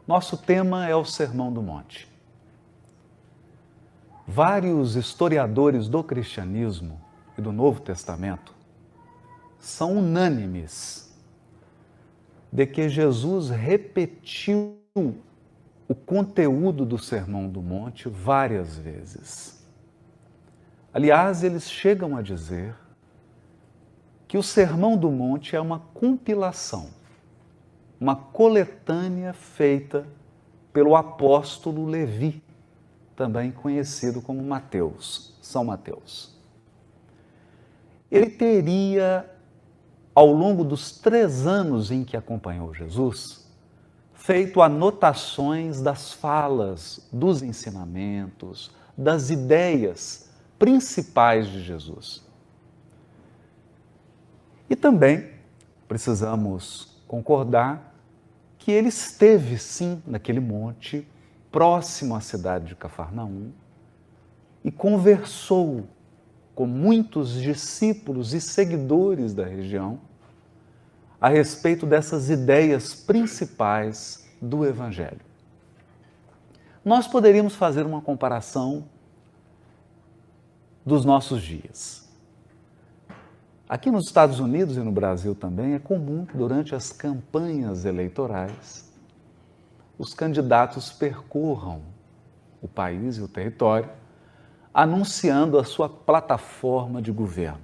Nosso tema é o Sermão do Monte. Vários historiadores do cristianismo e do Novo Testamento são unânimes de que Jesus repetiu o conteúdo do Sermão do Monte várias vezes. Aliás, eles chegam a dizer que o Sermão do Monte é uma compilação, uma coletânea feita pelo apóstolo Levi, também conhecido como Mateus, São Mateus. Ele teria, ao longo dos 3 anos em que acompanhou Jesus, feito anotações das falas, dos ensinamentos, das ideias principais de Jesus. E também precisamos concordar que ele esteve, sim, naquele monte, próximo à cidade de Cafarnaum, e conversou com muitos discípulos e seguidores da região a respeito dessas ideias principais do Evangelho. Nós poderíamos fazer uma comparação dos nossos dias. Aqui nos Estados Unidos e no Brasil também é comum que durante as campanhas eleitorais os candidatos percorram o país e o território anunciando a sua plataforma de governo,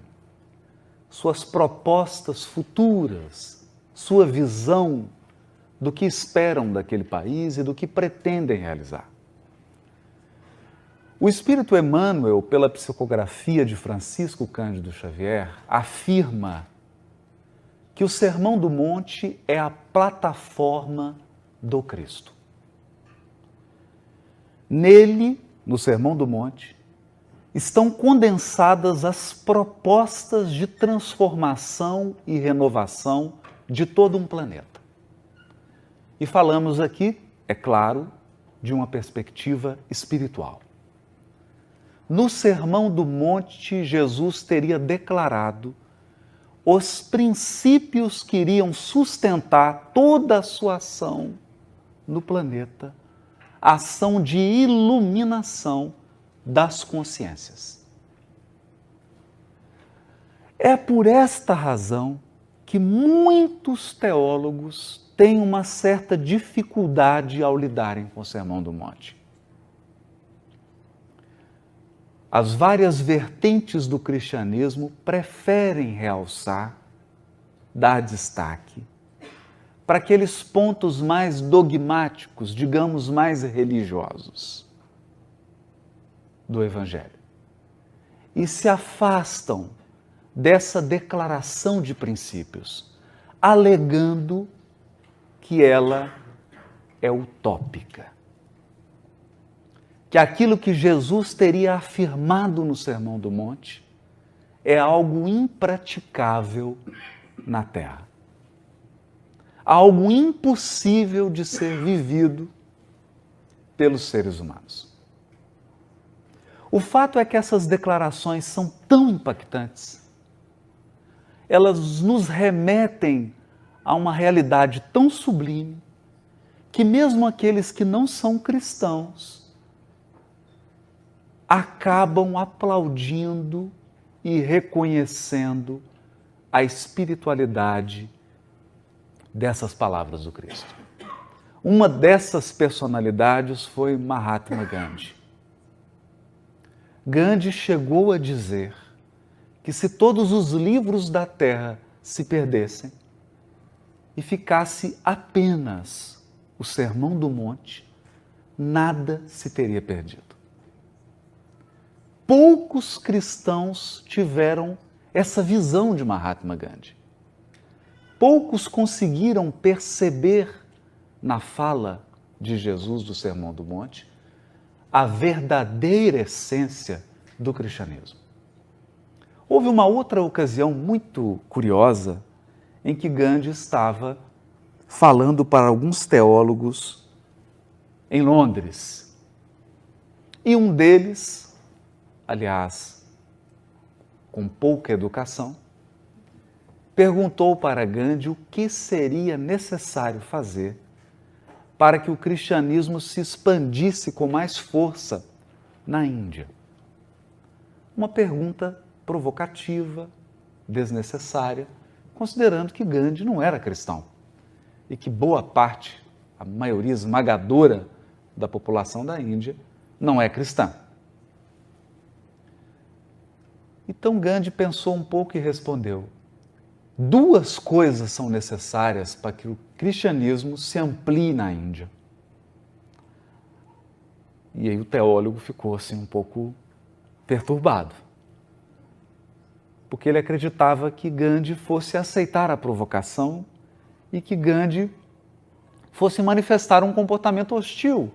suas propostas futuras, sua visão do que esperam daquele país e do que pretendem realizar. O Espírito Emmanuel, pela psicografia de Francisco Cândido Xavier, afirma que o Sermão do Monte é a plataforma do Cristo. Nele, no Sermão do Monte, estão condensadas as propostas de transformação e renovação de todo um planeta. E falamos aqui, é claro, de uma perspectiva espiritual. No Sermão do Monte, Jesus teria declarado os princípios que iriam sustentar toda a sua ação no planeta, a ação de iluminação das consciências. É por esta razão que muitos teólogos têm uma certa dificuldade ao lidarem com o Sermão do Monte. As várias vertentes do cristianismo preferem realçar, dar destaque para aqueles pontos mais dogmáticos, digamos, mais religiosos do Evangelho. E se afastam dessa declaração de princípios, alegando que ela é utópica. Que aquilo que Jesus teria afirmado no Sermão do Monte é algo impraticável na Terra. Algo impossível de ser vivido pelos seres humanos. O fato é que essas declarações são tão impactantes, elas nos remetem a uma realidade tão sublime, que mesmo aqueles que não são cristãos acabam aplaudindo e reconhecendo a espiritualidade dessas palavras do Cristo. Uma dessas personalidades foi Mahatma Gandhi. Gandhi chegou a dizer que se todos os livros da Terra se perdessem e ficasse apenas o Sermão do Monte, nada se teria perdido. Poucos cristãos tiveram essa visão de Mahatma Gandhi. Poucos conseguiram perceber na fala de Jesus do Sermão do Monte a verdadeira essência do cristianismo. Houve uma outra ocasião muito curiosa em que Gandhi estava falando para alguns teólogos em Londres. E um deles, aliás, com pouca educação, perguntou para Gandhi o que seria necessário fazer para que o cristianismo se expandisse com mais força na Índia. Uma pergunta provocativa, desnecessária, considerando que Gandhi não era cristão e que boa parte, a maioria esmagadora da população da Índia, não é cristã. Então Gandhi pensou um pouco e respondeu: duas coisas são necessárias para que o cristianismo se amplie na Índia. E aí o teólogo ficou assim um pouco perturbado, porque ele acreditava que Gandhi fosse aceitar a provocação e que Gandhi fosse manifestar um comportamento hostil.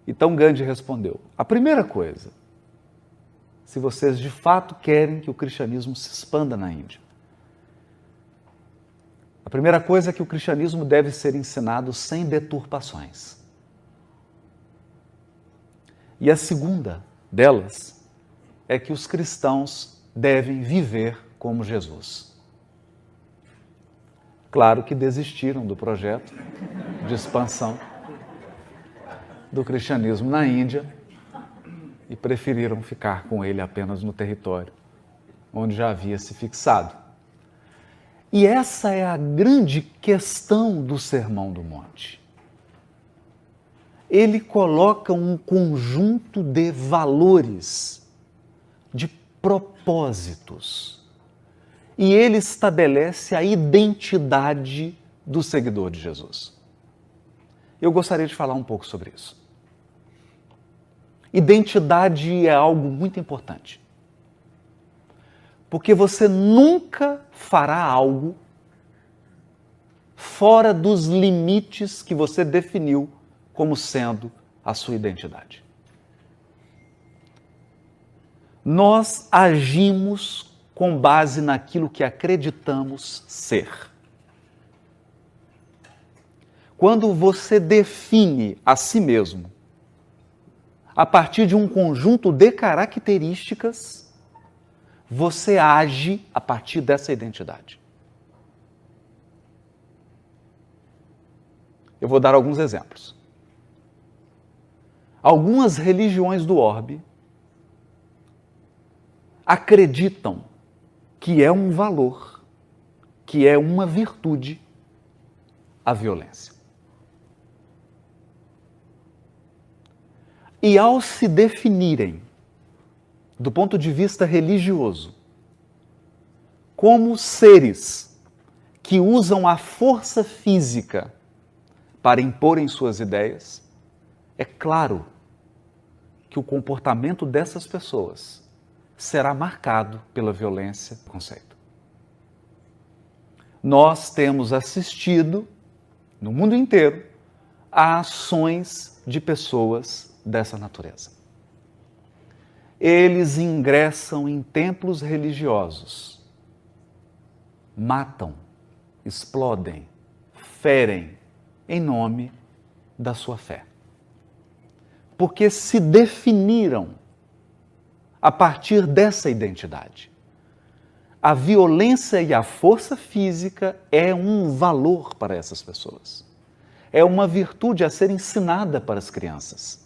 Então Gandhi respondeu: a primeira coisa, se vocês de fato querem que o cristianismo se expanda na Índia, a primeira coisa é que o cristianismo deve ser ensinado sem deturpações. E a segunda delas é que os cristãos devem viver como Jesus. Claro que desistiram do projeto de expansão do cristianismo na Índia e preferiram ficar com ele apenas no território onde já havia se fixado. E essa é a grande questão do Sermão do Monte. Ele coloca um conjunto de valores, de propósitos, e ele estabelece a identidade do seguidor de Jesus. Eu gostaria de falar um pouco sobre isso. Identidade é algo muito importante, porque você nunca fará algo fora dos limites que você definiu como sendo a sua identidade. Nós agimos com base naquilo que acreditamos ser. Quando você define a si mesmo a partir de um conjunto de características, você age a partir dessa identidade. Eu vou dar alguns exemplos. Algumas religiões do orbe acreditam que é um valor, que é uma virtude, a violência. E ao se definirem, do ponto de vista religioso, como seres que usam a força física para imporem suas ideias, é claro que o comportamento dessas pessoas será marcado pela violência e preconceito. Nós temos assistido, no mundo inteiro, a ações de pessoas dessa natureza. Eles ingressam em templos religiosos, matam, explodem, ferem em nome da sua fé. Porque se definiram a partir dessa identidade. A violência e a força física é um valor para essas pessoas. É uma virtude a ser ensinada para as crianças.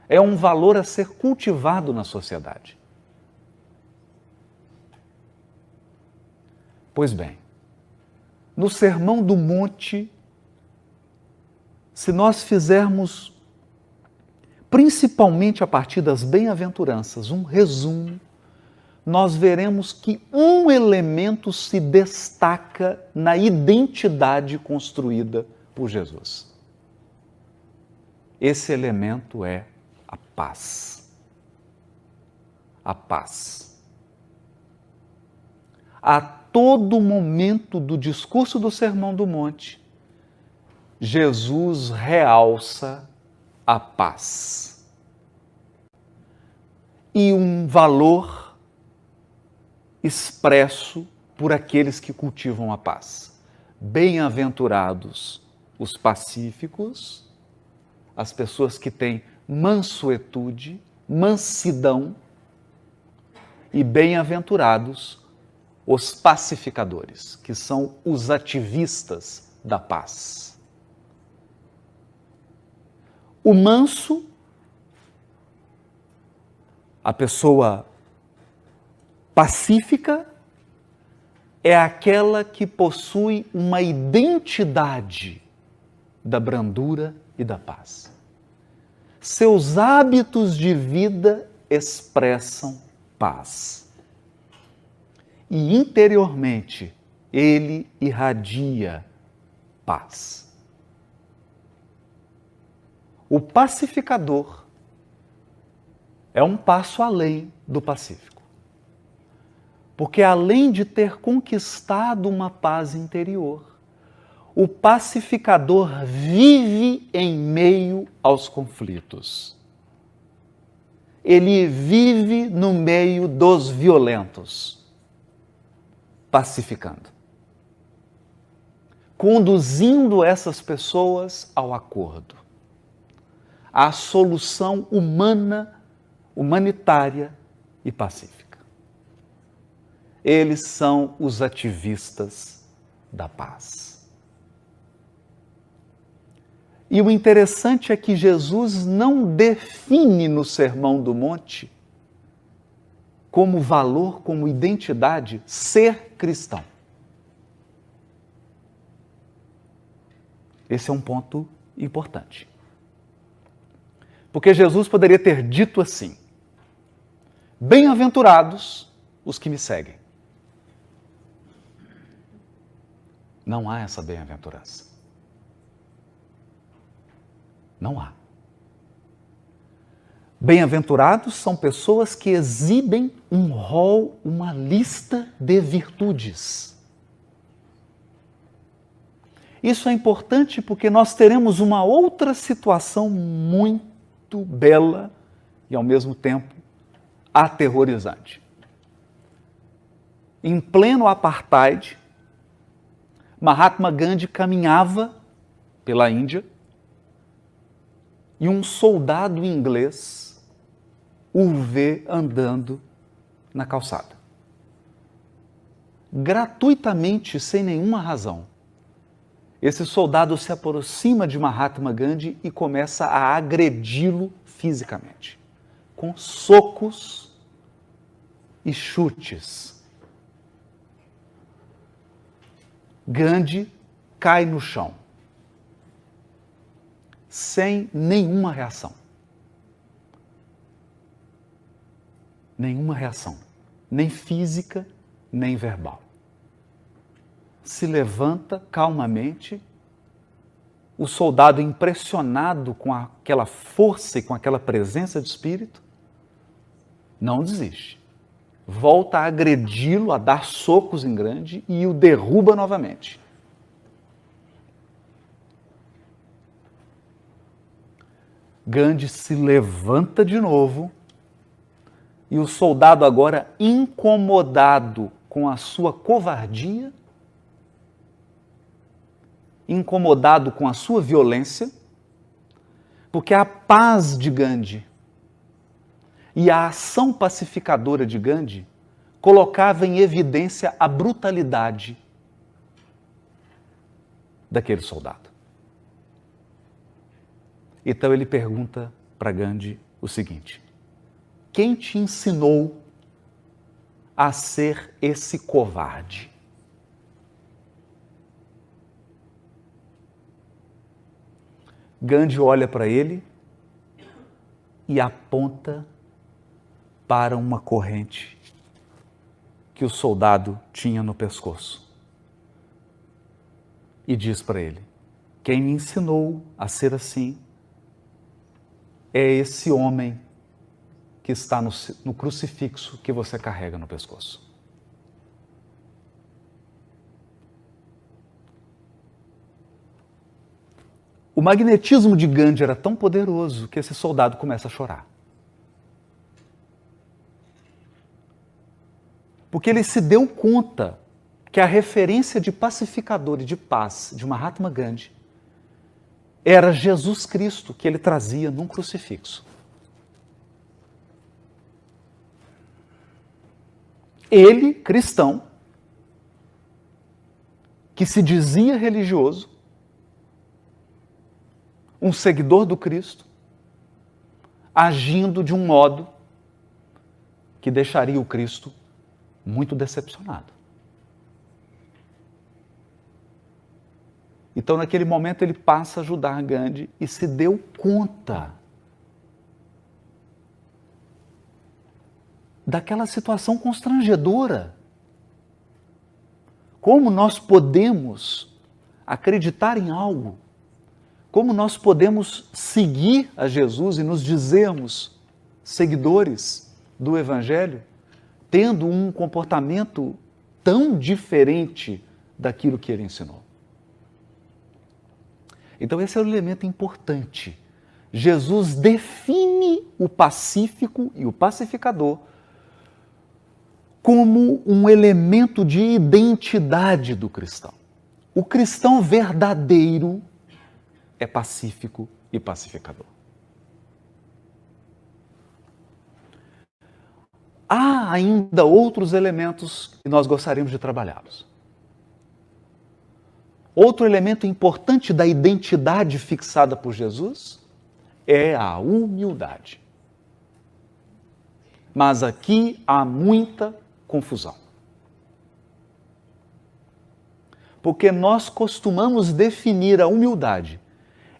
É um valor a ser cultivado na sociedade. Pois bem, no Sermão do Monte, se nós fizermos, principalmente a partir das bem-aventuranças, um resumo, nós veremos que um elemento se destaca na identidade construída por Jesus. Esse elemento é a paz. A paz. A todo momento do discurso do Sermão do Monte, Jesus realça a paz. E um valor expresso por aqueles que cultivam a paz. Bem-aventurados os pacíficos, as pessoas que têm mansuetude, mansidão, e bem-aventurados os pacificadores, que são os ativistas da paz. O manso, a pessoa pacífica, é aquela que possui uma identidade da brandura e da paz. Seus hábitos de vida expressam paz. E interiormente ele irradia paz. O pacificador é um passo além do pacífico. Porque além de ter conquistado uma paz interior, o pacificador vive em meio aos conflitos. Ele vive no meio dos violentos, pacificando, conduzindo essas pessoas ao acordo, à solução humana, humanitária e pacífica. Eles são os ativistas da paz. E o interessante é que Jesus não define no Sermão do Monte como valor, como identidade, ser cristão. Esse é um ponto importante. Porque Jesus poderia ter dito assim: bem-aventurados os que me seguem. Não há essa bem-aventurança. Não há. Bem-aventurados são pessoas que exibem um rol, uma lista de virtudes. Isso é importante porque nós teremos uma outra situação muito bela e, ao mesmo tempo, aterrorizante. Em pleno apartheid, Mahatma Gandhi caminhava pela Índia e um soldado inglês o vê andando na calçada. Gratuitamente, sem nenhuma razão, esse soldado se aproxima de Mahatma Gandhi e começa a agredi-lo fisicamente, com socos e chutes. Gandhi cai no chão, sem nenhuma reação. Nenhuma reação, nem física, nem verbal. Se levanta calmamente, o soldado, impressionado com aquela força e com aquela presença de espírito, não desiste. Volta a agredi-lo, a dar socos em Gandhi e o derruba novamente. Gandhi se levanta de novo e o soldado, agora incomodado com a sua covardia, incomodado com a sua violência, porque a paz de Gandhi e a ação pacificadora de Gandhi colocava em evidência a brutalidade daquele soldado. Então ele pergunta para Gandhi o seguinte: quem te ensinou a ser esse covarde? Gandhi olha para ele e aponta para uma corrente que o soldado tinha no pescoço. E diz para ele: quem me ensinou a ser assim é esse homem que está no crucifixo que você carrega no pescoço. O magnetismo de Gandhi era tão poderoso que esse soldado começa a chorar. Porque ele se deu conta que a referência de pacificador e de paz de Mahatma Gandhi era Jesus Cristo que ele trazia num crucifixo. Ele, cristão, que se dizia religioso, um seguidor do Cristo, agindo de um modo que deixaria o Cristo muito decepcionado. Então, naquele momento, ele passa a ajudar Gandhi e se deu conta daquela situação constrangedora. Como nós podemos acreditar em algo? Como nós podemos seguir a Jesus e nos dizermos seguidores do Evangelho, tendo um comportamento tão diferente daquilo que ele ensinou? Então esse é um elemento importante. Jesus define o pacífico e o pacificador como um elemento de identidade do cristão. O cristão verdadeiro é pacífico e pacificador. Há ainda outros elementos que nós gostaríamos de trabalhá-los. Outro elemento importante da identidade fixada por Jesus é a humildade. Mas aqui há muita confusão. Porque nós costumamos definir a humildade,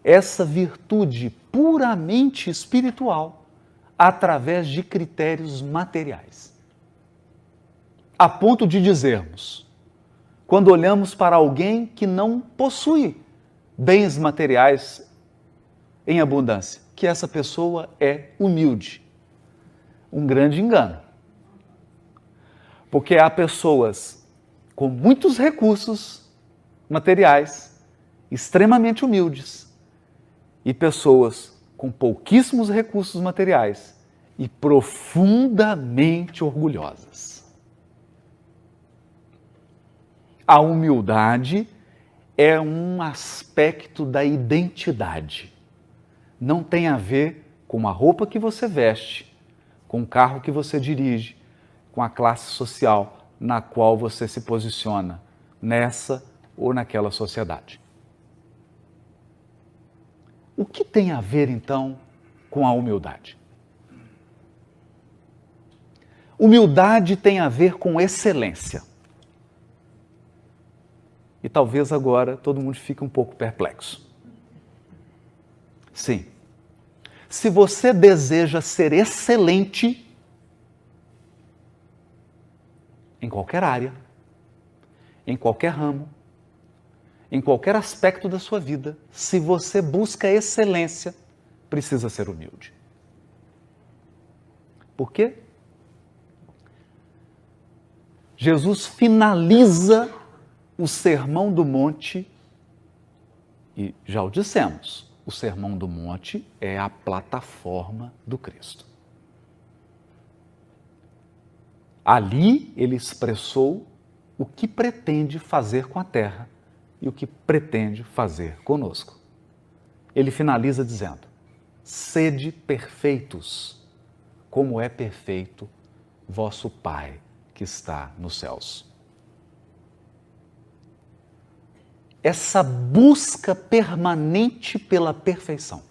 essa virtude puramente espiritual, através de critérios materiais. A ponto de dizermos, quando olhamos para alguém que não possui bens materiais em abundância, que essa pessoa é humilde. Um grande engano. Porque há pessoas com muitos recursos materiais, extremamente humildes, e pessoas com pouquíssimos recursos materiais e profundamente orgulhosas. A humildade é um aspecto da identidade. Não tem a ver com a roupa que você veste, com o carro que você dirige, com a classe social na qual você se posiciona, nessa ou naquela sociedade. O que tem a ver, então, com a humildade? Humildade tem a ver com excelência. E talvez agora todo mundo fique um pouco perplexo. Sim. Se você deseja ser excelente em qualquer área, em qualquer ramo, em qualquer aspecto da sua vida, se você busca excelência, precisa ser humilde. Por quê? Jesus finaliza o Sermão do Monte, e já o dissemos, o Sermão do Monte é a plataforma do Cristo. Ali ele expressou o que pretende fazer com a terra e o que pretende fazer conosco. Ele finaliza dizendo: sede perfeitos, como é perfeito vosso Pai que está nos céus. Essa busca permanente pela perfeição.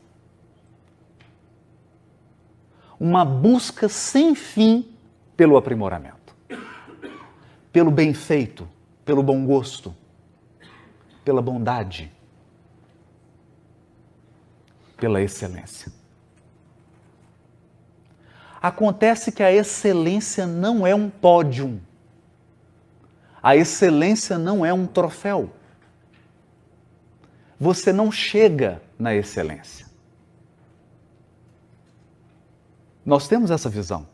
Uma busca sem fim pelo aprimoramento, pelo bem feito, pelo bom gosto, pela bondade, pela excelência. Acontece que a excelência não é um pódio, a excelência não é um troféu. Você não chega na excelência. Nós temos essa visão,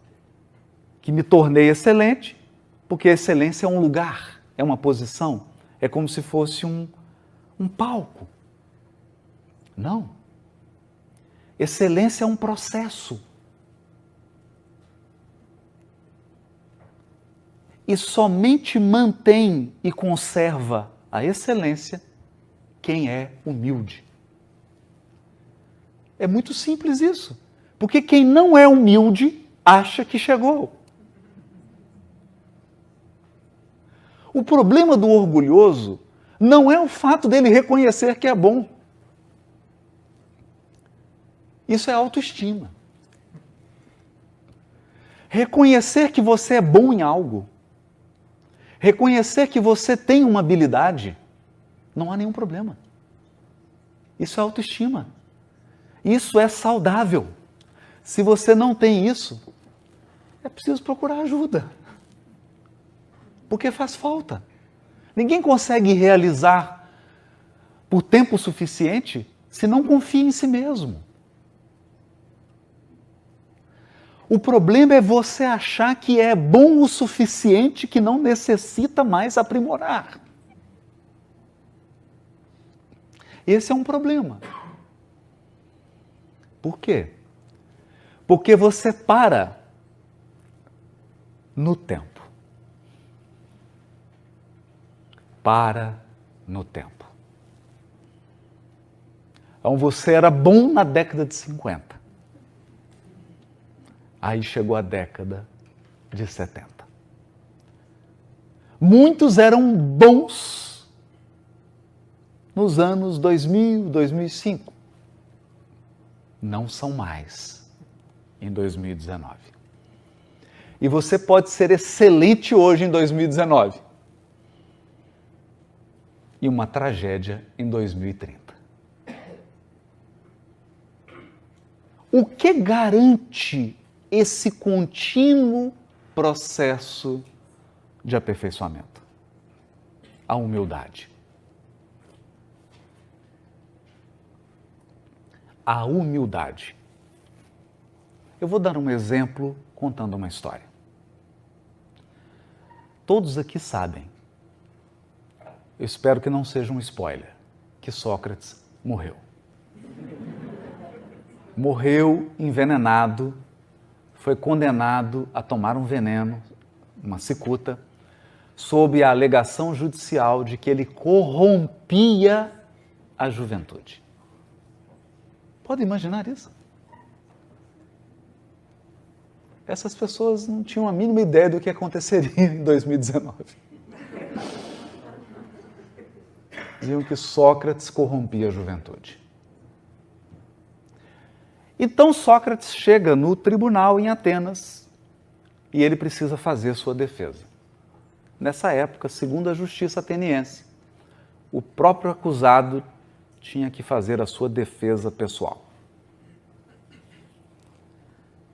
que me tornei excelente, porque a excelência é um lugar, é uma posição, é como se fosse um palco. Não. Excelência é um processo. E somente mantém e conserva a excelência quem é humilde. É muito simples isso. Porque quem não é humilde acha que chegou. O problema do orgulhoso não é o fato dele reconhecer que é bom. Isso é autoestima. Reconhecer que você é bom em algo, reconhecer que você tem uma habilidade, não há nenhum problema. Isso é autoestima. Isso é saudável. Se você não tem isso, é preciso procurar ajuda. Porque faz falta. Ninguém consegue realizar por tempo suficiente se não confia em si mesmo. O problema é você achar que é bom o suficiente, que não necessita mais aprimorar. Esse é um problema. Por quê? Porque você para no tempo. Para no tempo. Então você era bom na década de 50. Aí chegou a década de 70. Muitos eram bons nos anos 2000, 2005. Não são mais em 2019. E você pode ser excelente hoje em 2019. E uma tragédia em 2030. O que garante esse contínuo processo de aperfeiçoamento? A humildade. A humildade. Eu vou dar um exemplo contando uma história. Todos aqui sabem, eu espero que não seja um spoiler, que Sócrates morreu. Morreu envenenado, foi condenado a tomar um veneno, uma cicuta, sob a alegação judicial de que ele corrompia a juventude. Pode imaginar isso? Essas pessoas não tinham a mínima ideia do que aconteceria em 2019. Diziam que Sócrates corrompia a juventude. Então Sócrates chega no tribunal em Atenas e ele precisa fazer sua defesa. Nessa época, segundo a justiça ateniense, o próprio acusado tinha que fazer a sua defesa pessoal.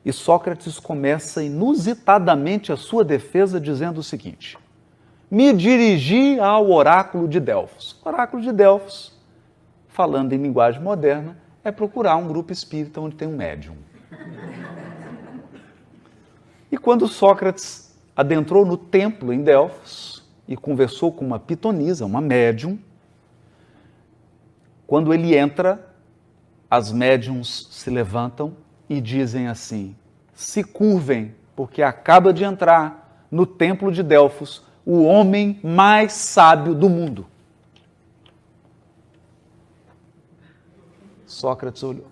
E Sócrates começa inusitadamente a sua defesa dizendo o seguinte: me dirigi ao oráculo de Delfos. O oráculo de Delfos, falando em linguagem moderna, é procurar um grupo espírita onde tem um médium. E quando Sócrates adentrou no templo em Delfos e conversou com uma pitonisa, uma médium, quando ele entra, as médiums se levantam e dizem assim: se curvem, porque acaba de entrar no templo de Delfos o homem mais sábio do mundo. Sócrates olhou.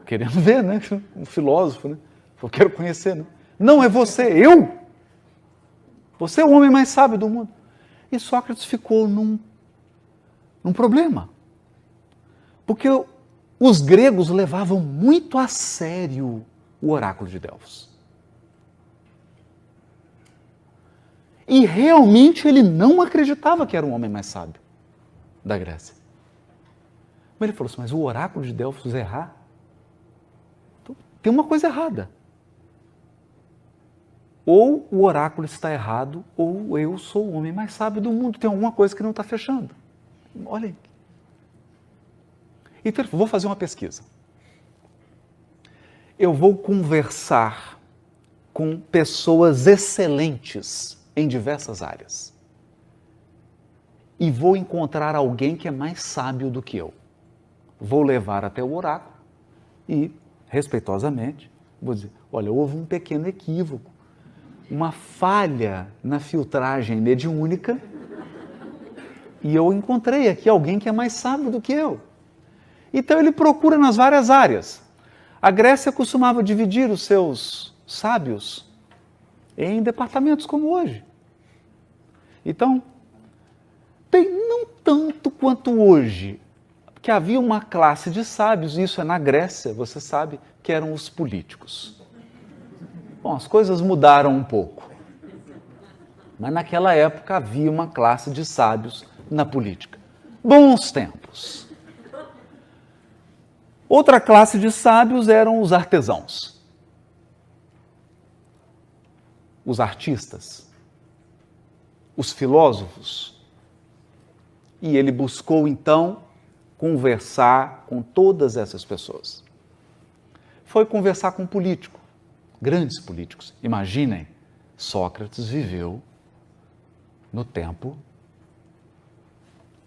Querendo ver, né? Um filósofo, né? Eu quero conhecer, né? Não, é você, eu? Você é o homem mais sábio do mundo. E Sócrates ficou num problema. Porque os gregos levavam muito a sério o oráculo de Delfos. E realmente ele não acreditava que era o homem mais sábio da Grécia. Mas ele falou assim: mas o oráculo de Delfos errar? Então, tem uma coisa errada. Ou o oráculo está errado, ou eu sou o homem mais sábio do mundo. Tem alguma coisa que não está fechando. Olha aí. Então, vou fazer uma pesquisa. Eu vou conversar com pessoas excelentes em diversas áreas. E vou encontrar alguém que é mais sábio do que eu. Vou levar até o oráculo e, respeitosamente, vou dizer: olha, houve um pequeno equívoco, uma falha na filtragem mediúnica, e eu encontrei aqui alguém que é mais sábio do que eu. Então ele procura nas várias áreas. A Grécia costumava dividir os seus sábios em departamentos como hoje. Então, bem, não tanto quanto hoje, que havia uma classe de sábios, e isso é na Grécia, você sabe, que eram os políticos. Bom, as coisas mudaram um pouco, mas naquela época havia uma classe de sábios na política. Bons tempos. Outra classe de sábios eram os artesãos, os artistas, os filósofos. E ele buscou, então, conversar com todas essas pessoas. Foi conversar com um político, grandes políticos. Imaginem, Sócrates viveu no tempo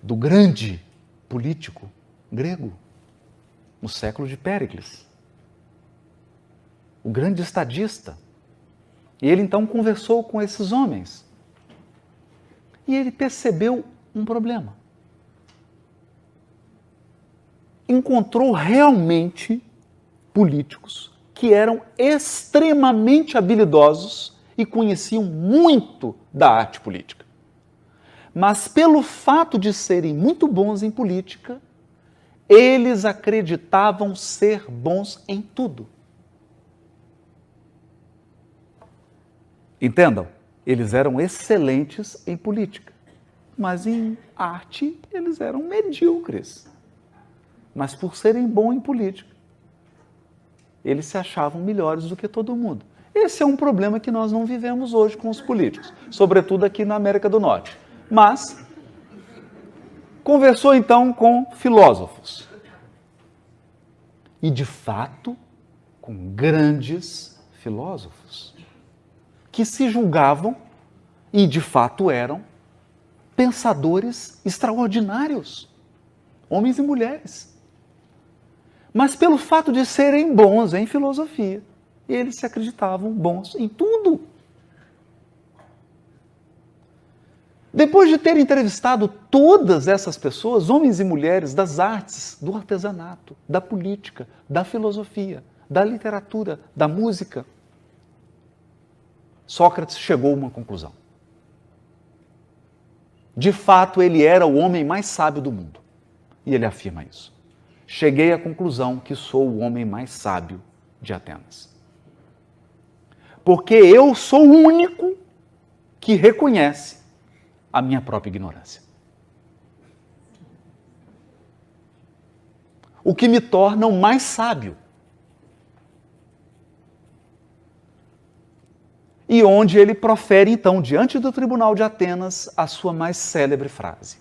do grande político grego, no século de Péricles, o grande estadista. E ele então conversou com esses homens. E ele percebeu um problema. Encontrou realmente políticos que eram extremamente habilidosos e conheciam muito da arte política. Mas pelo fato de serem muito bons em política, eles acreditavam ser bons em tudo. Entendam, eles eram excelentes em política, mas em arte eles eram medíocres. Mas por serem bons em política, eles se achavam melhores do que todo mundo. Esse é um problema que nós não vivemos hoje com os políticos, sobretudo aqui na América do Norte. Mas conversou então com filósofos. E de fato, com grandes filósofos, que se julgavam, e de fato eram, pensadores extraordinários, homens e mulheres. Mas pelo fato de serem bons em filosofia, eles se acreditavam bons em tudo. Depois de ter entrevistado todas essas pessoas, homens e mulheres das artes, do artesanato, da política, da filosofia, da literatura, da música, Sócrates chegou a uma conclusão. De fato, ele era o homem mais sábio do mundo. E ele afirma isso. Cheguei à conclusão que sou o homem mais sábio de Atenas. Porque eu sou o único que reconhece a minha própria ignorância. O que me torna o mais sábio. E onde ele profere, então, diante do tribunal de Atenas, a sua mais célebre frase.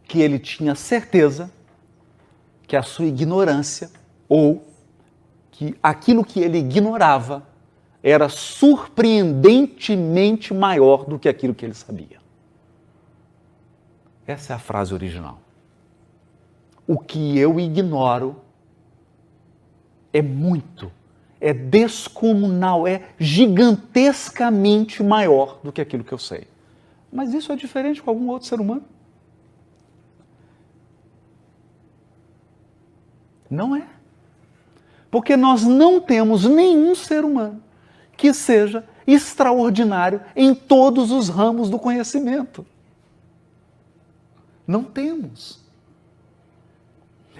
Que ele tinha certeza que a sua ignorância, ou que aquilo que ele ignorava, era surpreendentemente maior do que aquilo que ele sabia. Essa é a frase original. O que eu ignoro é descomunal, é gigantescamente maior do que aquilo que eu sei. Mas isso é diferente com algum outro ser humano? Não é. Porque nós não temos nenhum ser humano que seja extraordinário em todos os ramos do conhecimento. Não temos.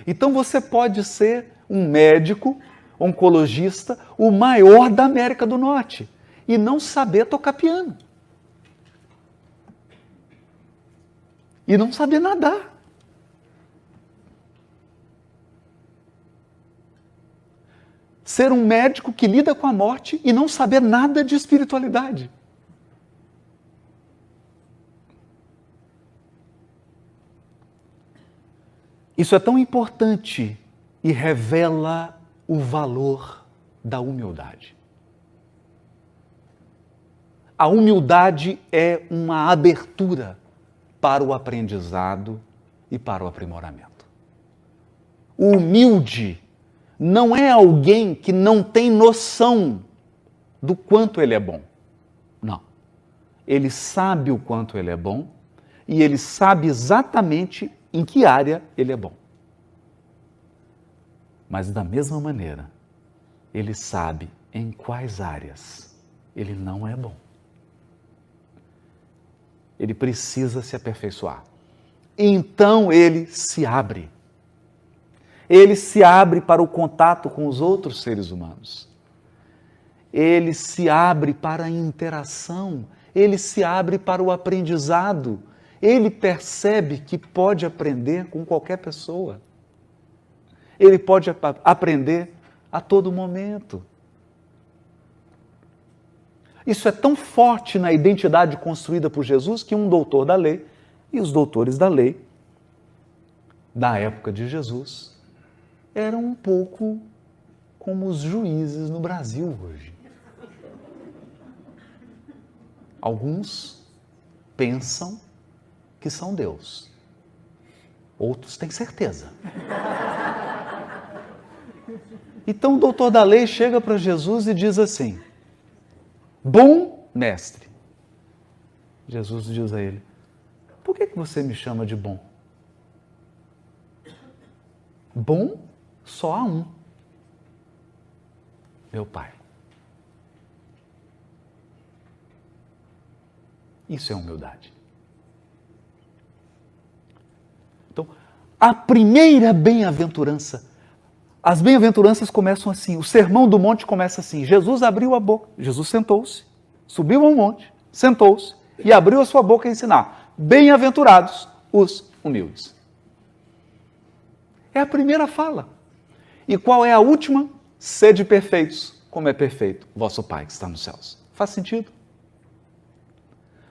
Então você pode ser um médico, oncologista, o maior da América do Norte, e não saber tocar piano. E não saber nadar. Ser um médico que lida com a morte e não saber nada de espiritualidade. Isso é tão importante e revela o valor da humildade. A humildade é uma abertura para o aprendizado e para o aprimoramento. O humilde não é alguém que não tem noção do quanto ele é bom. Não. Ele sabe o quanto ele é bom e ele sabe exatamente em que área ele é bom. Mas da mesma maneira, ele sabe em quais áreas ele não é bom. ele precisa se aperfeiçoar. Então ele se abre. Ele se abre para o contato com os outros seres humanos. Ele se abre para a interação. Ele se abre para o aprendizado. Ele percebe que pode aprender com qualquer pessoa. Ele pode aprender a todo momento. Isso é tão forte na identidade construída por Jesus que um doutor da lei e os doutores da lei da época de Jesus eram um pouco como os juízes no Brasil hoje. Alguns pensam que são Deus. Outros têm certeza. Então o doutor da lei chega para Jesus e diz assim: bom mestre. Jesus diz a ele: por que você me chama de bom? Bom só há um: meu Pai. Isso é humildade. Então, a primeira bem-aventurança, as bem-aventuranças começam assim, o Sermão do Monte começa assim: Jesus abriu a boca, Jesus sentou-se, subiu ao monte, sentou-se e abriu a sua boca a ensinar. Bem-aventurados os humildes. É a primeira fala. E qual é a última? Sede perfeitos, como é perfeito vosso Pai que está nos céus. Faz sentido?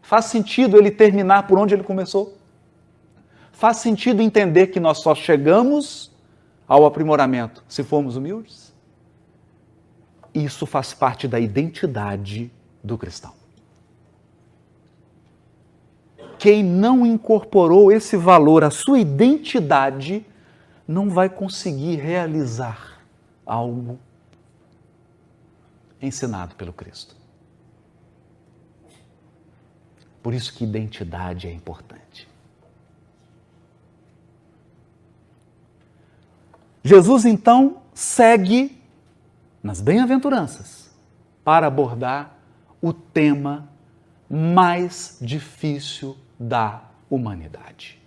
Faz sentido ele terminar por onde ele começou? Faz sentido entender que nós só chegamos ao aprimoramento se formos humildes? Isso faz parte da identidade do cristão. Quem não incorporou esse valor à sua identidade não vai conseguir realizar algo ensinado pelo Cristo. Por isso que identidade é importante. Jesus, então, segue nas bem-aventuranças para abordar o tema mais difícil da humanidade.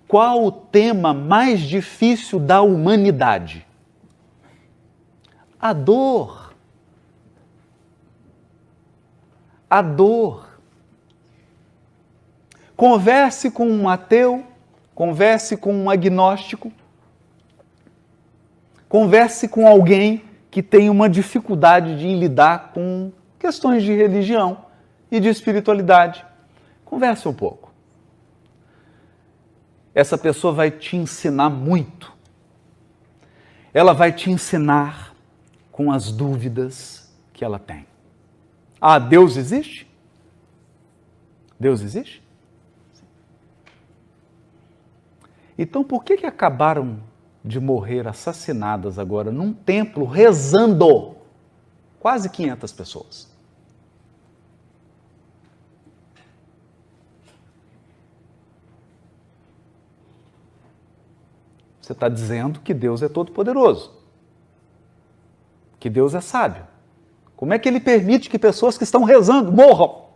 Qual o tema mais difícil da humanidade? A dor. A dor. Converse com um ateu, converse com um agnóstico, converse com alguém que tem uma dificuldade de lidar com questões de religião e de espiritualidade. Converse um pouco. Essa pessoa vai te ensinar muito. Ela vai te ensinar com as dúvidas que ela tem. Ah, Deus existe? Deus existe? Então, por que acabaram de morrer assassinadas agora num templo rezando quase 500 pessoas? Você está dizendo que Deus é todo-poderoso, que Deus é sábio. Como é que ele permite que pessoas que estão rezando morram?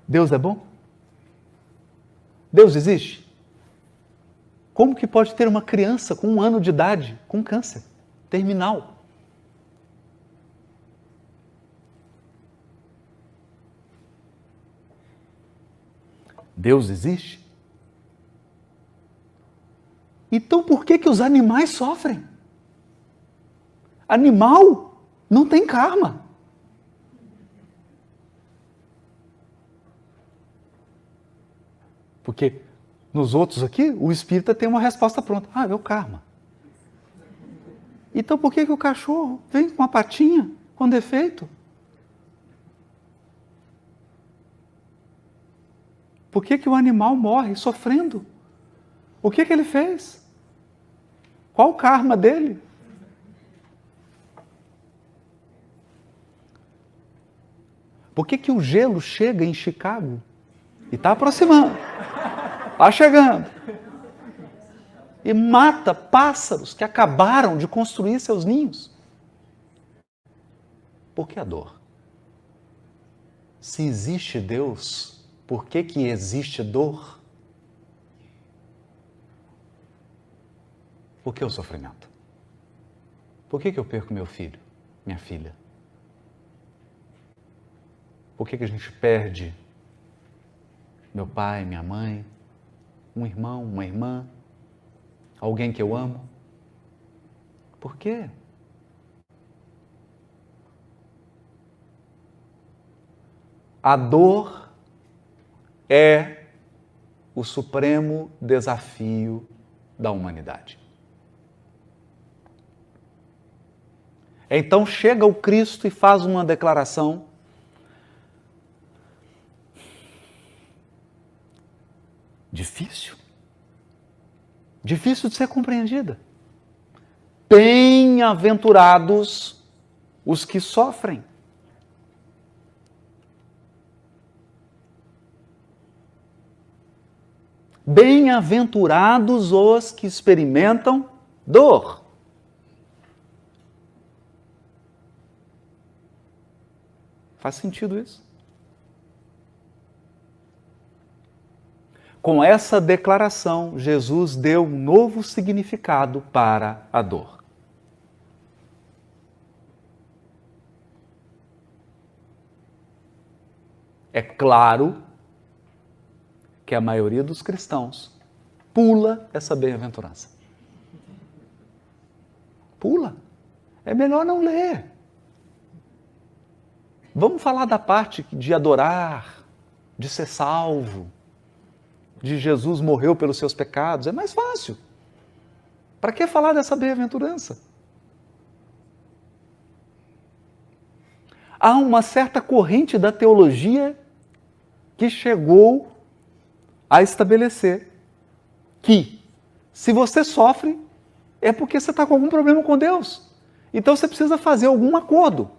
Deus é bom? Deus existe? Como que pode ter uma criança com 1 ano de idade com câncer terminal? Deus existe? Então por que os animais sofrem? Animal não tem karma. Porque nos outros aqui, o espírita tem uma resposta pronta. Ah, é o karma. Então por que o cachorro vem com uma patinha com defeito? Por que o animal morre sofrendo? O que ele fez? Qual o karma dele? Por que o gelo chega em Chicago e está aproximando? Está chegando. E mata pássaros que acabaram de construir seus ninhos. Por que a dor? Se existe Deus, por que que existe dor? Por que o sofrimento? Por que que eu perco meu filho, minha filha? Por que que a gente perde meu pai, minha mãe, um irmão, uma irmã, alguém que eu amo? Por quê? A dor é o supremo desafio da humanidade. Então chega o Cristo e faz uma declaração difícil de ser compreendida. Bem-aventurados os que sofrem. Bem-aventurados os que experimentam dor. Faz sentido isso? Com essa declaração, Jesus deu um novo significado para a dor. É claro que a maioria dos cristãos pula essa bem-aventurança. Pula. É melhor não ler. Vamos falar da parte de adorar, de ser salvo, de Jesus morreu pelos seus pecados. É mais fácil. Para que falar dessa bem-aventurança? Há uma certa corrente da teologia que chegou a estabelecer que, se você sofre, é porque você está com algum problema com Deus. Então você precisa fazer algum acordo.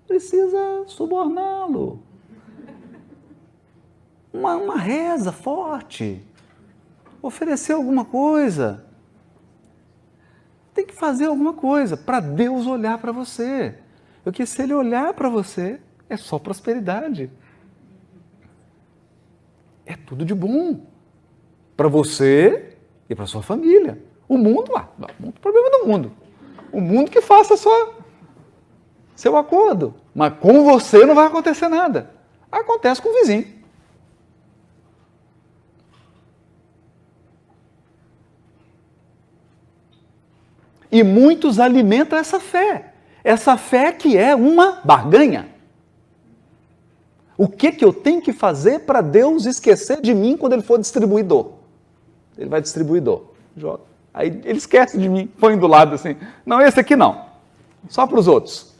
Precisa suborná-lo. Uma reza forte. Oferecer alguma coisa. Tem que fazer alguma coisa para Deus olhar para você. Porque se Ele olhar para você, é só prosperidade. É tudo de bom para você e para sua família. O mundo, o problema do mundo. O mundo que faça seu acordo. Mas com você não vai acontecer nada. Acontece com o vizinho. E muitos alimentam essa fé. Essa fé que é uma barganha. O que eu tenho que fazer para Deus esquecer de mim quando Ele for distribuidor? Ele vai distribuidor. Joga. Aí Ele esquece de mim, põe do lado assim. Não, esse aqui não. Só para os outros.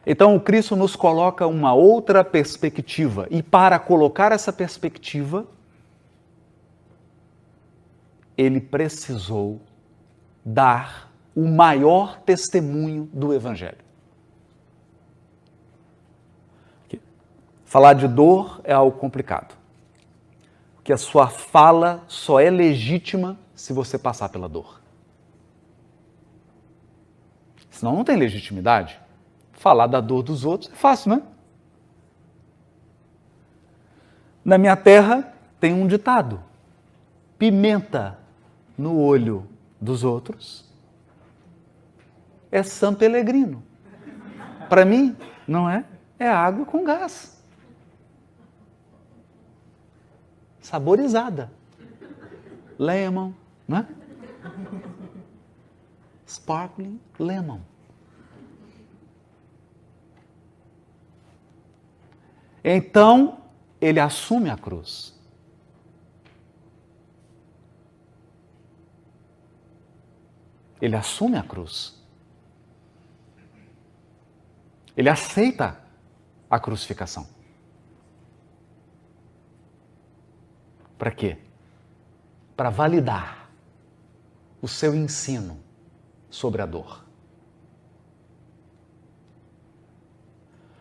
Então o Cristo nos coloca uma outra perspectiva. E para colocar essa perspectiva, Ele precisou dar o maior testemunho do Evangelho. Falar de dor é algo complicado. Porque a sua fala só é legítima se você passar pela dor. Senão não tem legitimidade. Falar da dor dos outros é fácil, né? Na minha terra tem um ditado. Pimenta no olho dos outros é San Pellegrino. Para mim, não é? É água com gás. Saborizada. Lemon, né? Sparkling lemon. Então, ele assume a cruz. Ele assume a cruz. Ele aceita a crucificação. Para quê? Para validar o seu ensino sobre a dor.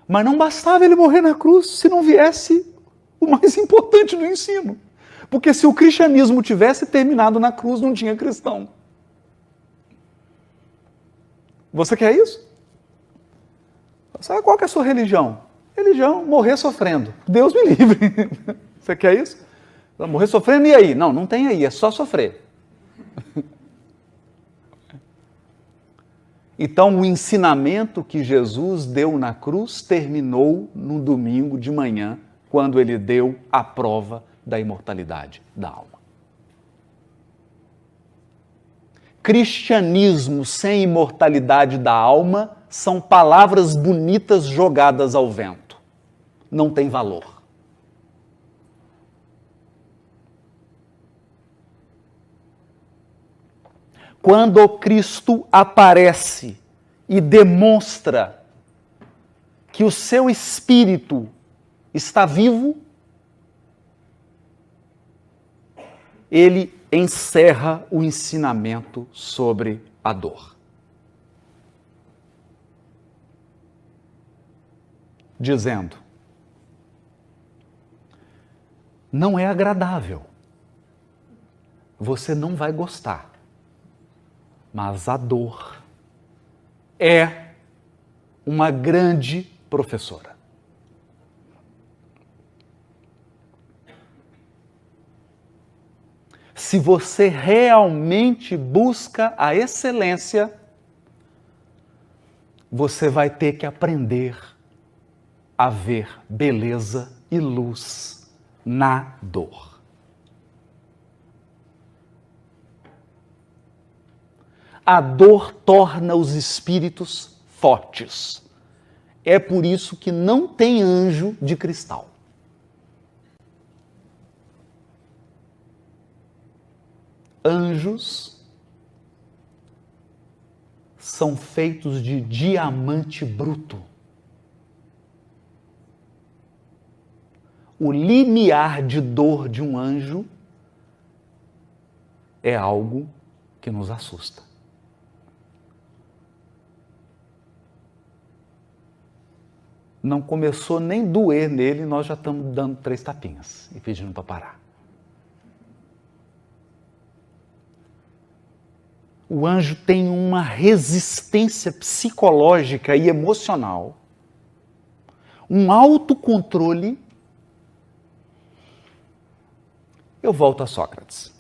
Mas não bastava ele morrer na cruz se não viesse o mais importante do ensino. Porque se o cristianismo tivesse terminado na cruz, não tinha cristão. Você quer isso? Sabe qual que é a sua religião? Religião, morrer sofrendo. Deus me livre. Você quer isso? Morrer sofrendo e aí? Não, não tem aí, é só sofrer. Então, o ensinamento que Jesus deu na cruz terminou no domingo de manhã, quando ele deu a prova da imortalidade da alma. Cristianismo sem imortalidade da alma são palavras bonitas jogadas ao vento. Não tem valor. Quando o Cristo aparece e demonstra que o seu espírito está vivo, ele encerra o ensinamento sobre a dor. Dizendo: não é agradável, você não vai gostar, mas a dor é uma grande professora. Se você realmente busca a excelência, você vai ter que aprender a ver beleza e luz na dor. A dor torna os espíritos fortes. É por isso que não tem anjo de cristal. Anjos são feitos de diamante bruto. O limiar de dor de um anjo é algo que nos assusta. Não começou nem doer nele, nós já estamos dando 3 tapinhas e pedindo para parar. O anjo tem uma resistência psicológica e emocional, um autocontrole. Eu volto a Sócrates.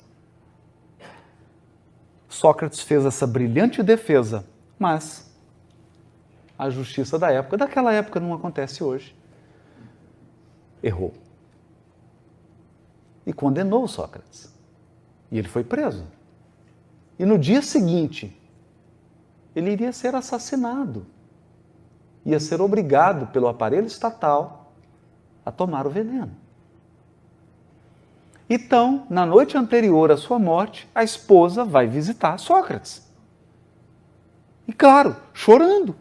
Sócrates fez essa brilhante defesa, mas a justiça daquela época não acontece hoje, errou. E condenou Sócrates. E ele foi preso. E no dia seguinte, ele iria ser assassinado. Ia ser obrigado pelo aparelho estatal a tomar o veneno. Então, na noite anterior à sua morte, a esposa vai visitar Sócrates. E claro, chorando.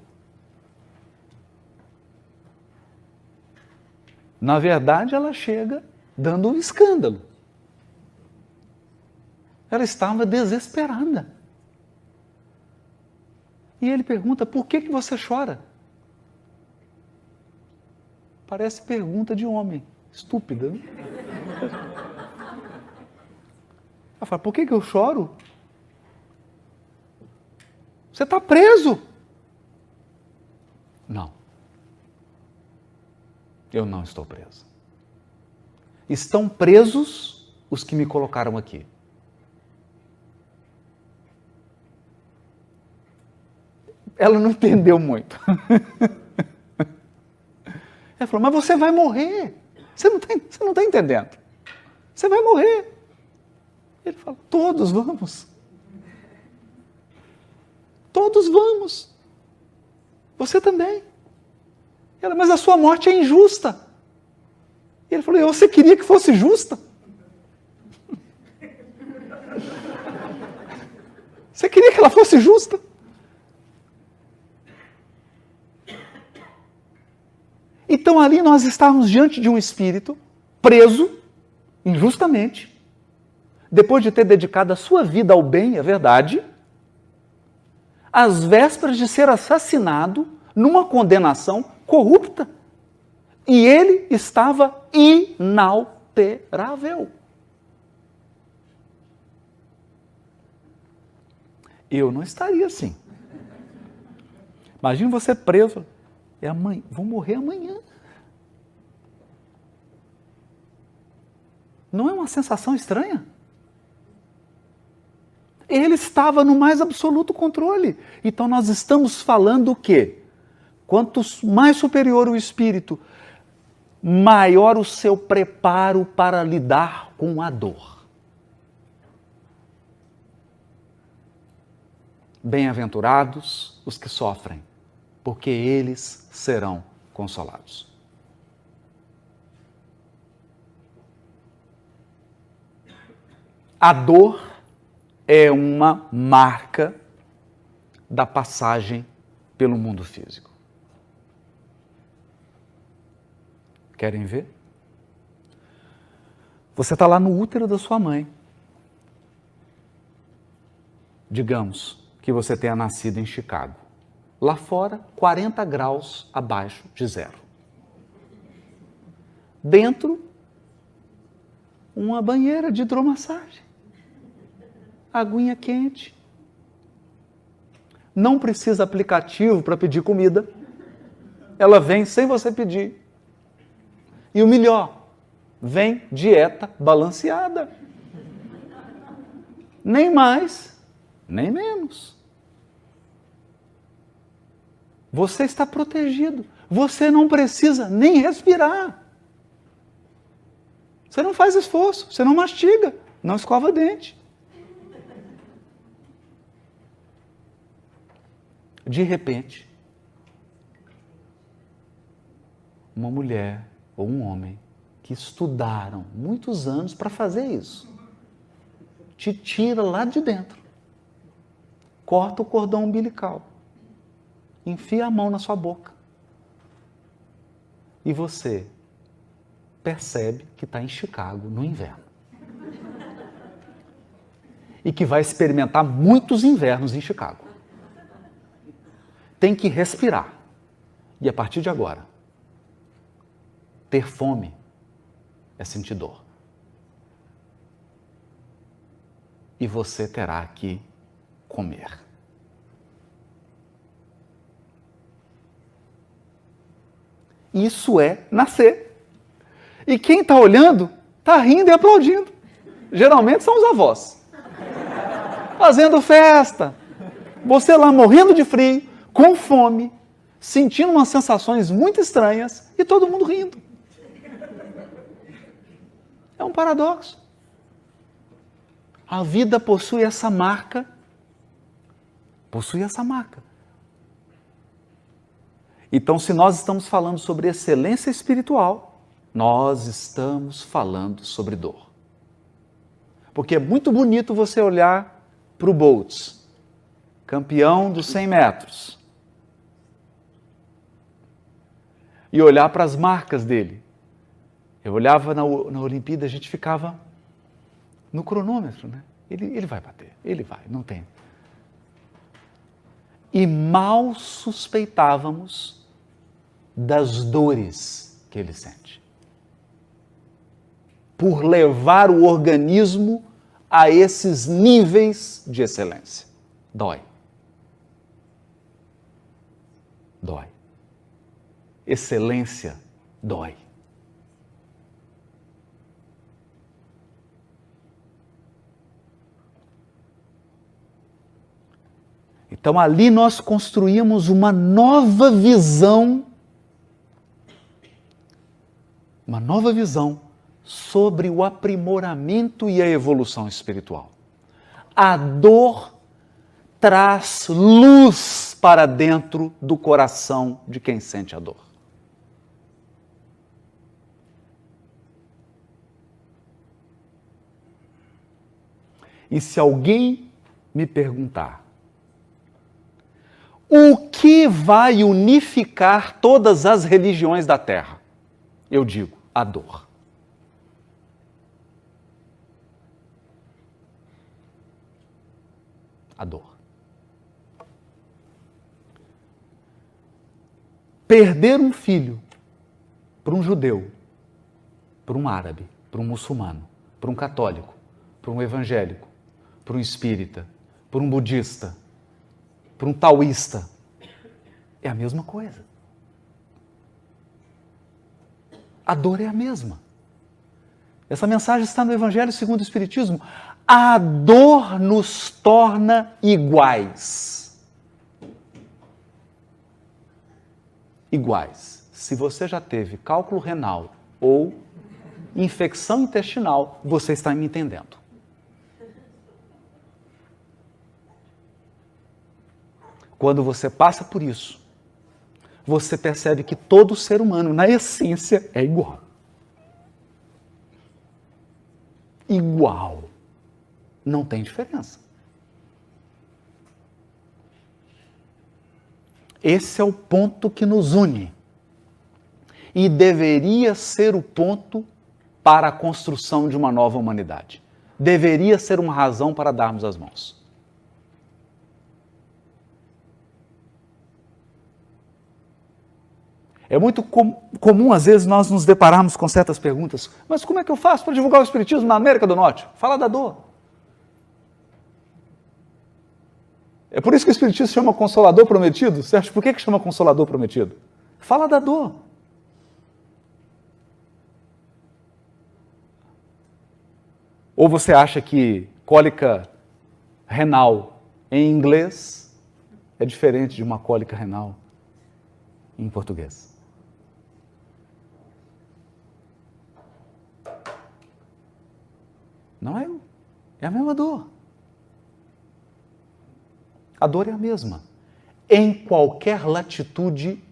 Na verdade, ela chega dando um escândalo. Ela estava desesperada. E ele pergunta: por que você chora? Parece pergunta de homem, estúpida, né? Ela fala: por que eu choro? Você está preso. Não. Eu não estou preso. Estão presos os que me colocaram aqui. Ela não entendeu muito. Ela falou: mas você vai morrer. Você não está entendendo. Você vai morrer. Ele fala: todos vamos. Todos vamos. Você também. Ela: mas a sua morte é injusta. E ele falou: e você queria que fosse justa? Você queria que ela fosse justa? Então ali nós estávamos diante de um espírito preso injustamente, depois de ter dedicado a sua vida ao bem, é verdade, às vésperas de ser assassinado numa condenação corrupta. E ele estava inalterável. Eu não estaria assim. Imagina você preso. É amanhã, vou morrer amanhã. Não é uma sensação estranha? Ele estava no mais absoluto controle. Então nós estamos falando o quê? Quanto mais superior o espírito, maior o seu preparo para lidar com a dor. Bem-aventurados os que sofrem, porque eles serão consolados. A dor é uma marca da passagem pelo mundo físico. Querem ver? Você está lá no útero da sua mãe. Digamos que você tenha nascido em Chicago. Lá fora, 40 graus abaixo de zero. Dentro, uma banheira de hidromassagem. Aguinha quente. Não precisa aplicativo para pedir comida. Ela vem sem você pedir. E o melhor, vem dieta balanceada. Nem mais, nem menos. Você está protegido. Você não precisa nem respirar. Você não faz esforço, você não mastiga, não escova dente. De repente, uma mulher ou um homem que estudaram muitos anos para fazer isso, te tira lá de dentro, corta o cordão umbilical, enfia a mão na sua boca e você percebe que está em Chicago no inverno e que vai experimentar muitos invernos em Chicago. Tem que respirar. E a partir de agora, ter fome é sentir dor. E você terá que comer. Isso é nascer. E quem está olhando, está rindo e aplaudindo. Geralmente são os avós. Fazendo festa. Você lá morrendo de frio, com fome, sentindo umas sensações muito estranhas e todo mundo rindo. É um paradoxo. A vida possui essa marca. Possui essa marca. Então, se nós estamos falando sobre excelência espiritual, nós estamos falando sobre dor. Porque é muito bonito você olhar para o Bolt, campeão dos 100 metros, e olhar para as marcas dele. Eu olhava na Olimpíada, a gente ficava no cronômetro, né? Ele vai bater, ele vai, não tem. E mal suspeitávamos das dores que ele sente. Por levar o organismo a esses níveis de excelência. Dói. Dói. Excelência dói. Então ali nós construímos uma nova visão sobre o aprimoramento e a evolução espiritual. A dor traz luz para dentro do coração de quem sente a dor. E se alguém me perguntar, o que vai unificar todas as religiões da Terra? Eu digo, a dor. A dor. Perder um filho para um judeu, para um árabe, para um muçulmano, para um católico, para um evangélico, para um espírita, para um budista, para um taoísta, é a mesma coisa. A dor é a mesma. Essa mensagem está no Evangelho segundo o Espiritismo. A dor nos torna iguais. Iguais. Se você já teve cálculo renal ou infecção intestinal, você está me entendendo. Quando você passa por isso, você percebe que todo ser humano, na essência, é igual. Igual. Não tem diferença. Esse é o ponto que nos une. E deveria ser o ponto para a construção de uma nova humanidade. Deveria ser uma razão para darmos as mãos. É muito comum, às vezes, nós nos depararmos com certas perguntas. Mas como é que eu faço para divulgar o Espiritismo na América do Norte? Fala da dor. É por isso que o Espiritismo chama Consolador Prometido. Você acha por que chama Consolador Prometido? Fala da dor. Ou você acha que cólica renal em inglês é diferente de uma cólica renal em português? Não é? É a mesma dor. A dor é a mesma. Em qualquer latitude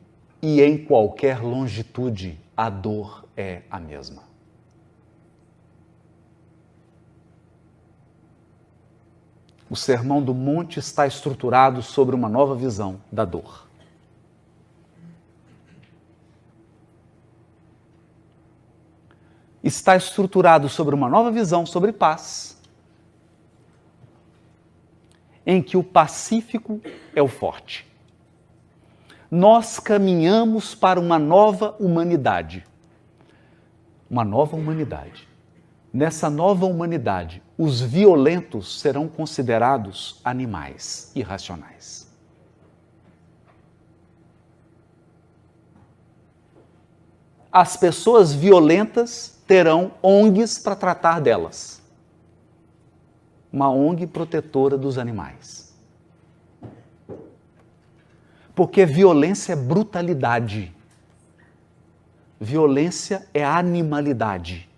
e em qualquer longitude, a dor é a mesma. O Sermão do Monte está estruturado sobre uma nova visão da dor. Está estruturado sobre uma nova visão sobre paz, em que o pacífico é o forte. Nós caminhamos para uma nova humanidade. Uma nova humanidade. Nessa nova humanidade, os violentos serão considerados animais irracionais. As pessoas violentas terão ONGs para tratar delas. Uma ONG protetora dos animais. Porque violência é brutalidade. Violência é animalidade.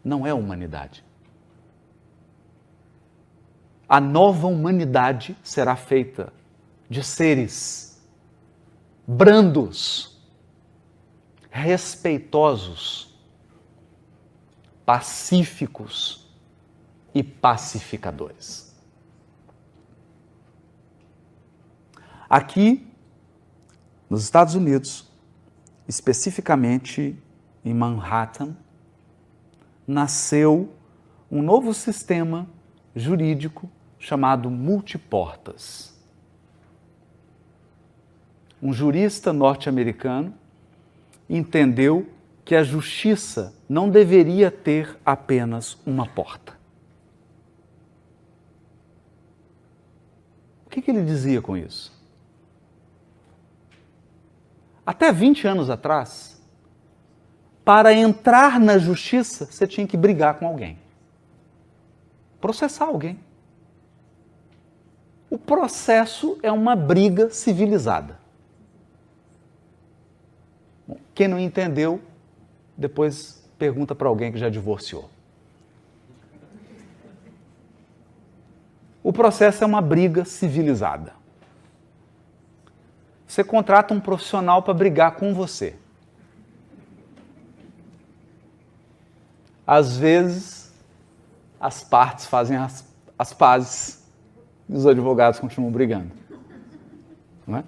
Não é humanidade. A nova humanidade será feita de seres brandos, respeitosos, pacíficos e pacificadores. Aqui, nos Estados Unidos, especificamente em Manhattan, nasceu um novo sistema jurídico chamado multiportas. Um jurista norte-americano entendeu que a justiça não deveria ter apenas uma porta. O que ele dizia com isso? Até 20 anos atrás, para entrar na justiça, você tinha que brigar com alguém. Processar alguém. O processo é uma briga civilizada. Bom, quem não entendeu, depois pergunta para alguém que já divorciou. O processo é uma briga civilizada. Você contrata um profissional para brigar com você. Às vezes, as partes fazem as pazes e os advogados continuam brigando. Não é?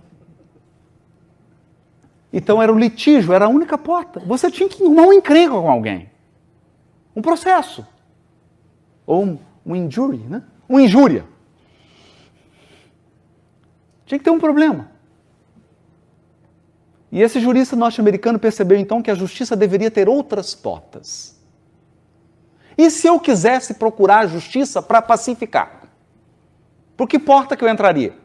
Então era um litígio, era a única porta. Você tinha que arrumar uma encrenca com alguém. Um processo. Ou um injury, né? Uma injúria. Tinha que ter um problema. E esse jurista norte-americano percebeu então que a justiça deveria ter outras portas. E se eu quisesse procurar a justiça para pacificar? Por que porta que eu entraria?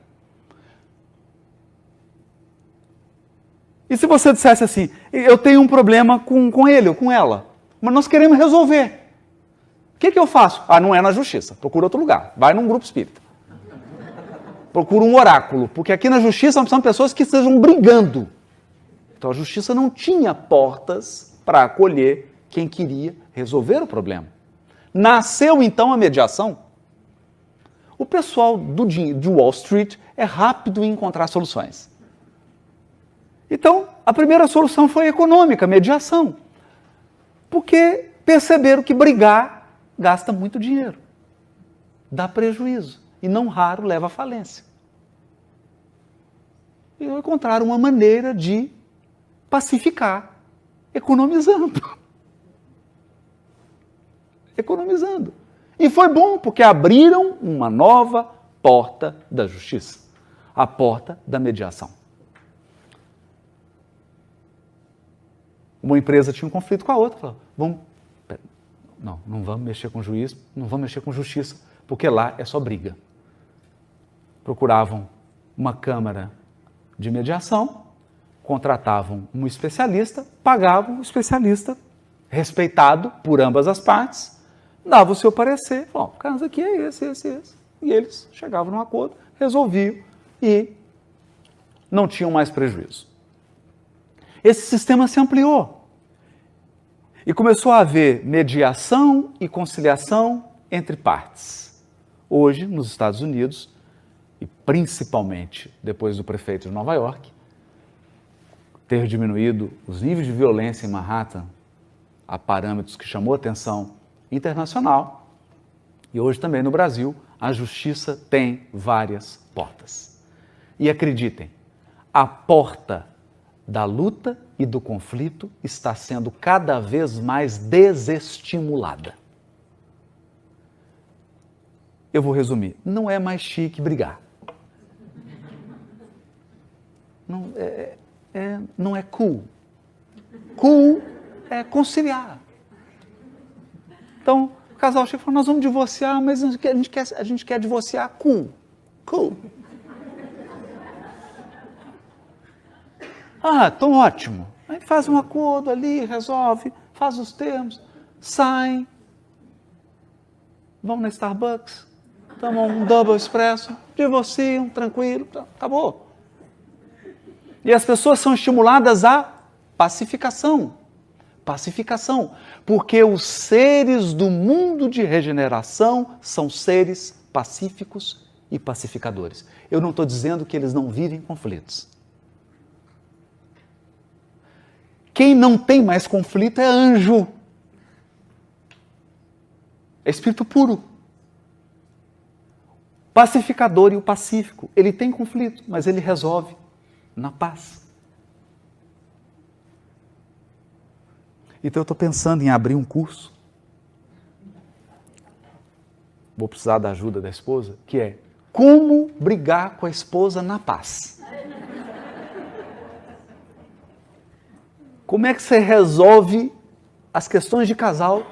E se você dissesse assim, eu tenho um problema com ele ou com ela, mas nós queremos resolver. O que eu faço? Ah, não é na justiça, procura outro lugar, vai num grupo espírita. Procura um oráculo, porque aqui na justiça são pessoas que estejam brigando. Então a justiça não tinha portas para acolher quem queria resolver o problema. Nasceu então a mediação. O pessoal de Wall Street é rápido em encontrar soluções. Então, a primeira solução foi econômica, mediação. Porque perceberam que brigar gasta muito dinheiro, dá prejuízo e não raro leva à falência. E encontraram uma maneira de pacificar, economizando. Economizando. E foi bom, porque abriram uma nova porta da justiça, a porta da mediação. Uma empresa tinha um conflito com a outra, falou, não vamos mexer com juiz, não vamos mexer com justiça, porque lá é só briga. Procuravam uma câmara de mediação, contratavam um especialista, pagavam o especialista, respeitado por ambas as partes, dava o seu parecer, o caso aqui é esse. E eles chegavam num acordo, resolviam e não tinham mais prejuízo. Esse sistema se ampliou e começou a haver mediação e conciliação entre partes. Hoje, nos Estados Unidos, e principalmente depois do prefeito de Nova York, ter diminuído os níveis de violência em Manhattan a parâmetros que chamou a atenção internacional, e hoje também no Brasil, a justiça tem várias portas. E acreditem, a porta da luta e do conflito está sendo cada vez mais desestimulada. Eu vou resumir, não é mais chique brigar. Não é cool. Cool é conciliar. Então, o casal chega e fala, nós vamos divorciar, mas a gente quer divorciar cool. Cool. Ah, então ótimo. Aí faz um acordo ali, resolve, faz os termos, saem, vão na Starbucks, tomam um double espresso, divorciam, tranquilo, acabou. E as pessoas são estimuladas à pacificação. Pacificação, porque os seres do mundo de regeneração são seres pacíficos e pacificadores. Eu não estou dizendo que eles não vivem conflitos. Quem não tem mais conflito é anjo. É espírito puro. Pacificador e o pacífico. Ele tem conflito, mas ele resolve na paz. Então eu estou pensando em abrir um curso. Vou precisar da ajuda da esposa, que é como brigar com a esposa na paz. Como é que você resolve as questões de casal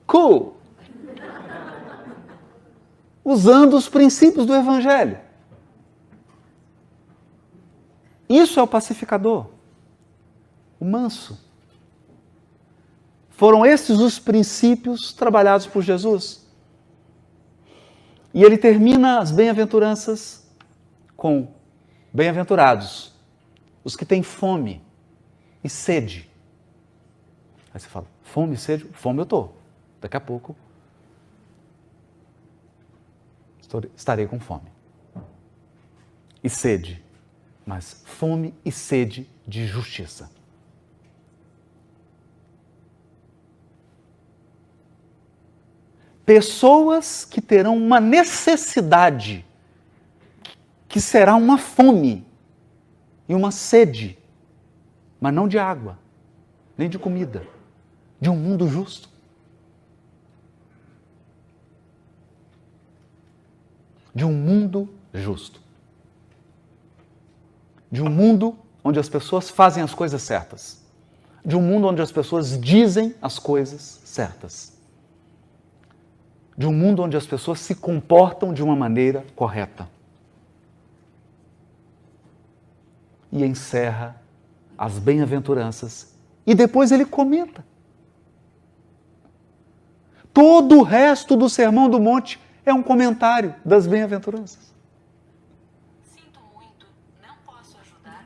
cool? Usando os princípios do Evangelho. Isso é o pacificador, o manso. Foram esses os princípios trabalhados por Jesus. E ele termina as bem-aventuranças com bem-aventurados, os que têm fome e sede. Aí você fala, fome e sede? Fome eu estou. Daqui a pouco estarei com fome. E sede. Mas fome e sede de justiça. Pessoas que terão uma necessidade, que será uma fome e uma sede, mas não de água, nem de comida, de um mundo justo. De um mundo justo. De um mundo onde as pessoas fazem as coisas certas. De um mundo onde as pessoas dizem as coisas certas. De um mundo onde as pessoas se comportam de uma maneira correta. E encerra as bem-aventuranças e depois ele comenta. Todo o resto do Sermão do Monte é um comentário das bem-aventuranças. Sinto muito, não posso ajudar.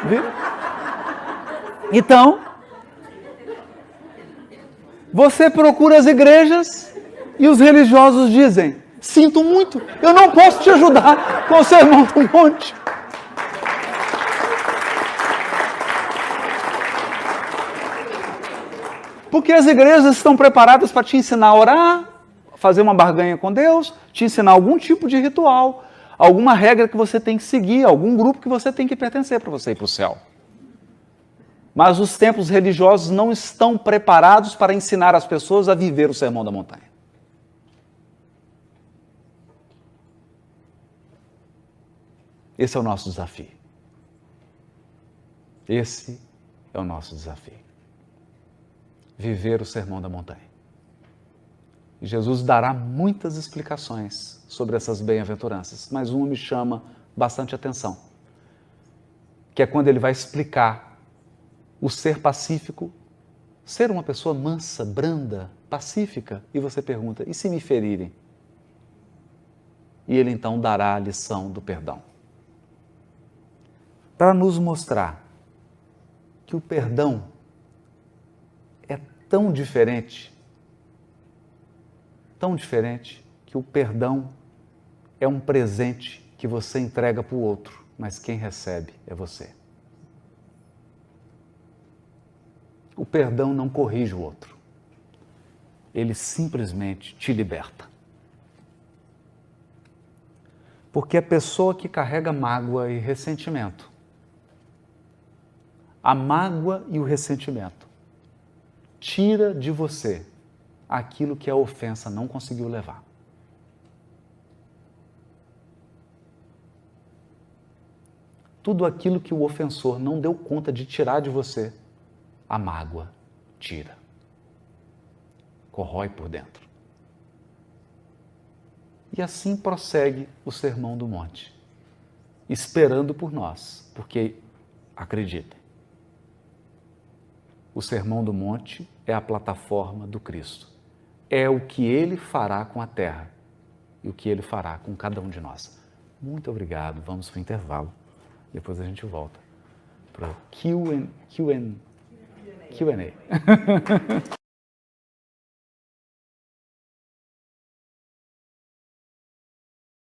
Viu? Então, você procura as igrejas e os religiosos dizem: sinto muito, eu não posso te ajudar com o Sermão do Monte. Porque as igrejas estão preparadas para te ensinar a orar, fazer uma barganha com Deus, te ensinar algum tipo de ritual, alguma regra que você tem que seguir, algum grupo que você tem que pertencer para você ir para o céu. Mas os templos religiosos não estão preparados para ensinar as pessoas a viver o Sermão da Montanha. Esse é o nosso desafio. Esse é o nosso desafio. Viver o Sermão da Montanha. E Jesus dará muitas explicações sobre essas bem-aventuranças, mas uma me chama bastante atenção, que é quando ele vai explicar o ser pacífico, ser uma pessoa mansa, branda, pacífica, e você pergunta: e se me ferirem? E ele então dará a lição do perdão. Para nos mostrar que o perdão é tão diferente que o perdão é um presente que você entrega para o outro, mas quem recebe é você. O perdão não corrige o outro, ele simplesmente te liberta. Porque a pessoa que carrega mágoa e ressentimento, a mágoa e o ressentimento tira de você aquilo que a ofensa não conseguiu levar. Tudo aquilo que o ofensor não deu conta de tirar de você, a mágoa tira. Corrói por dentro. E assim prossegue o Sermão do Monte, esperando por nós, porque, acreditem, o Sermão do Monte é a plataforma do Cristo. É o que Ele fará com a terra e o que Ele fará com cada um de nós. Muito obrigado. Vamos para o intervalo. Depois a gente volta para o Q&A.